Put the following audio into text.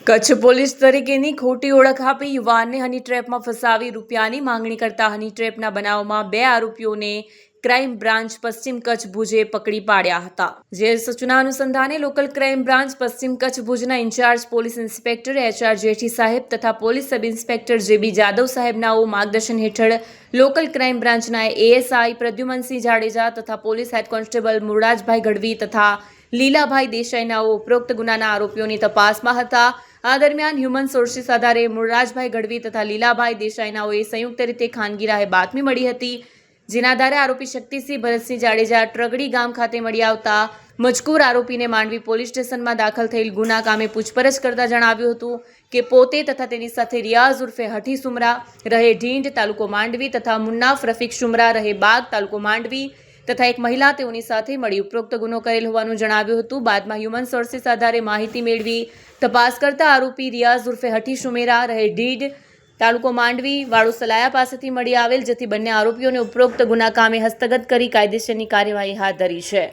Kutch police તરીકેની ખોટી ઓળખ આપી યુવાનને હની ટ્રેપમાં ફસાવી રૂપિયાની માંગણી કરતા હની ટ્રેપના બનાવમાં 2 આરોપીઓને ક્રાઇમ બ્રાન્ચ પશ્ચિમ કચ્છ ભુજે પકડી પાડ્યા હતા। જે સૂચના અનુસંધાને local crime branch Paschim Kutch ભુજના incharge police inspector HR Jethi સાહેબ તથા police sub inspector JB Jadav સાહેબનાઓ માર્ગદર્શન હેઠળ લોકલ ક્રાઇમ બ્રાન્ચના ASI પ્રદ્યુમનસિંહ જાડેજા તથા police head constable Murdajbhai Gadhvi તથા લીલાભાઈ દેસાઈનાઓ ઉપરોક્ત ગુનાના આરોપીઓની તપાસમાં હતા। આ દરમિયાન હ્યુમન સોર્સિસ આધારે મુરડાજભાઈ ગઢવી તથા લીલાભાઈ દેસાઈનાઓએ સંયુક્ત રીતે ખાનગી રાહે બાતમી મળી હતી, જેના આધારે આરોપી શક્તિસિંહ ભરતસિંહ જાડેજા ટ્રગડી ગામ ખાતે મળી આવતા મજકૂર આરોપીને માંડવી પોલીસ સ્ટેશનમાં દાખલ થયેલ ગુના કામે પૂછપરછ કરતા જણાવ્યું હતું કે પોતે તથા તેની સાથે રિયાઝ ઉર્ફે હઠી સુમરા રહે ઢીંઢ તાલુકો માંડવી તથા મુન્નાફ રફીક શુમરા રહે બાગ તાલુકો માંડવી તથા એક મહિલા તેઓની સાથે મળી ઉપરોક્ત ગુનો કરેલ હોવાનું જણાવ્યું હતું। બાદમાં હ્યુમન સોર્સિસ આધારે માહિતી મેળવી તપાસ કરતા આરોપી રિયાઝ ઉર્ફે હઠી સુમેરા રહે ઢીંઢ તાલુકો માંડવી વાળુ સલાયા પાસેથી મળી આવેલ, જેથી બંને આરોપીઓને ઉપરોક્ત ગુના કામે હસ્તગત કરી કાયદેસરની કાર્યવાહી હાથ ધરી છે।